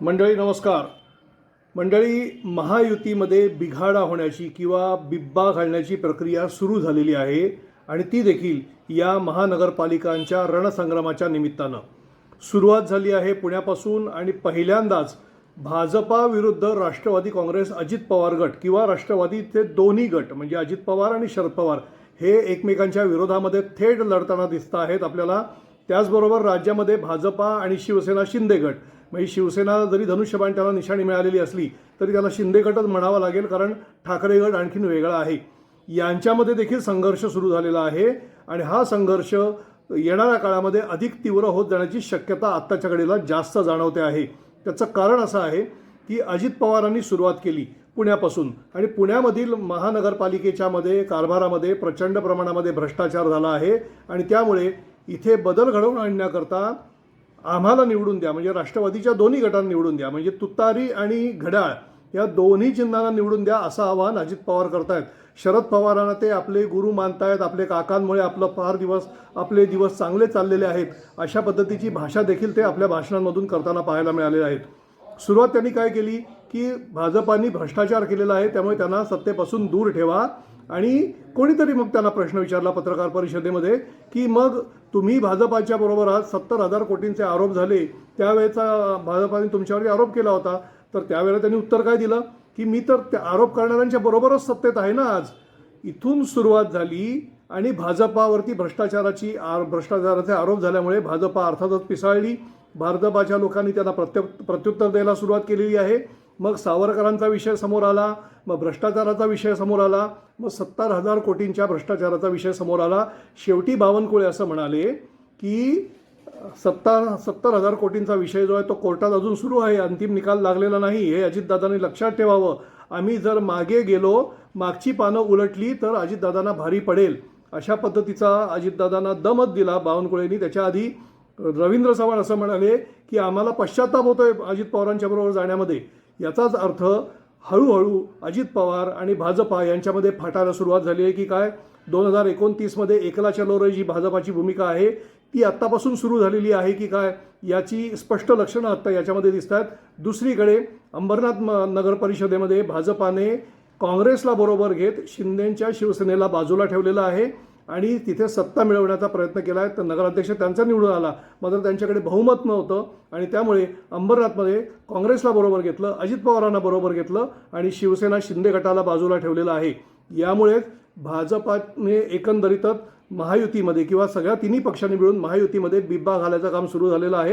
मंडळी नमस्कार. मंडळी, महायुतीमध्ये बिघाडा होण्याची किंवा बिब्बा घालण्याची प्रक्रिया सुरू झालेली आहे आणि ती देखील या महानगरपालिकांच्या रणसंग्रामाच्या निमित्तानं सुरुवात झाली आहे पुण्यापासून. आणि पहिल्यांदाच भाजपा विरुद्ध राष्ट्रवादी काँग्रेस अजित पवार गट किंवा राष्ट्रवादीचे दोन्ही गट म्हणजे अजित पवार आणि शरद पवार हे एकमेकांच्या विरोधामध्ये थेट लढताना दिसत आहेत आपल्याला. त्याचबरोबर राज्यामध्ये भाजपा आणि शिवसेना शिंदे गट म्हणजे शिवसेना जरी धनुष्यबाण त्याला निशाणी मिळालेली असली तरी त्याला शिंदे गटच म्हणावा लागेल, कारण ठाकरे गट आणखीन वेगळा आहे. यांच्यामध्ये देखील संघर्ष सुरू झालेला आहे आणि हा संघर्ष येणाऱ्या काळामध्ये अधिक तीव्र होत जाण्याची शक्यता आत्ताच्या घडीला जास्त जाणवते आहे. त्याचं कारण असं आहे की अजित पवारांनी सुरुवात केली पुण्यापासून आणि पुण्यामधील महानगरपालिकेच्या कारभारामध्ये प्रचंड प्रमाणामध्ये भ्रष्टाचार झाला आहे आणि त्यामुळे इथे बदल घडवून आणण्याकरता आम्हाला निवडून द्या म्हणजे राष्ट्रवादीच्या दोन्ही गटांना निवडून द्या म्हणजे तुतारी आणि घड्याळ या दोन्ही चिन्हांना निवडून द्या असं आवाहन अजित पवार करतायत. शरद पवारांना ते आपले गुरु मानतायत, आपले काकांमुळे आपले दिवस चांगले चाललेले आहेत अशा पद्धतीची भाषा देखील ते आपल्या भाषणांमधून करताना पाहायला मिळालेले आहेत. सुरुवात त्यांनी काय केली की भाजपाने भ्रष्टाचार केलेला आहे त्यामुळे त्यांना सत्तेपासून दूर ठेवा. आणि कोणीतरी मग त्यांना प्रश्न विचारला पत्रकार परिषदेमध्ये की मग तुम्ही भाजपाच्या बरोबर आहात, 70,000 कोटींचे आरोप झाले त्यावेळेचा भाजपाने तुमच्यावरती आरोप केला होता. तर त्यावेळेला त्यांनी उत्तर काय दिलं की मी तर त्या आरोप करणाऱ्यांच्या बरोबरच सत्तेत आहे ना आज. इथून सुरुवात झाली आणि भाजपावरती भ्रष्टाचाराचे आरोप झाल्यामुळे भाजपा अर्थातच पिसाळली. भाजपाच्या लोकांनी त्यांना प्रत्युत्तर द्यायला सुरुवात केलेली आहे. मग सावरकरांचा विषय समोर आला, मग भ्रष्टाचाराचा विषय समोर आला, मग 70,000 कोटींच्या भ्रष्टाचाराचा विषय समोर आला. शेवटी बावनकुळे असं म्हणाले की 70,000 कोटींचा विषय जो आहे तो कोर्टात अजून सुरू आहे, अंतिम निकाल लागलेला नाही, हे अजितदादांनी लक्षात ठेवावं. आम्ही जर मागे गेलो, मागची पानं उलटली तर अजितदादांना भारी पडेल. अशा पद्धतीचा अजितदादांना दमत दिला बावनकुळेंनी. त्याच्या आधी रवींद्र चव्हाण असं म्हणाले की आम्हाला पश्चाताप होतोय अजित पवारांच्या बरोबर जाण्यामध्ये. याचाच अर्थ हळूहळू अजित पवार आणि भाजपा यांच्यामध्ये फाटायला सुरुवात झाली आहे की काय. 2029मध्ये एकला चलो रे जी भाजपाची भूमिका आहे ती आत्तापासून सुरू झालेली आहे की काय याची स्पष्ट लक्षणं आत्ता याच्यामध्ये दिसत आहेत. दुसरीकडे अंबरनाथ नगर परिषदेमध्ये भाजपाने काँग्रेसला बरोबर घेत शिंदेंच्या शिवसेनेला बाजूला ठेवलेलं आहे आणि तिथे सत्ता मिळवण्याचा प्रयत्न केला आहे. तर नगराध्यक्ष त्यांचा निवडून आला, मात्र त्यांच्याकडे बहुमत नव्हतं आणि त्यामुळे अंबरनाथमध्ये काँग्रेसला बरोबर घेतलं, अजित पवारांना बरोबर घेतलं आणि शिवसेना शिंदे गटाला बाजूला ठेवलेलं आहे. यामुळेच भाजपाने एकंदरीतच महायुतीमध्ये किंवा सगळ्या तिन्ही पक्षांनी मिळून महायुतीमध्ये बिब्बा घालायचं काम सुरू झालेलं आहे.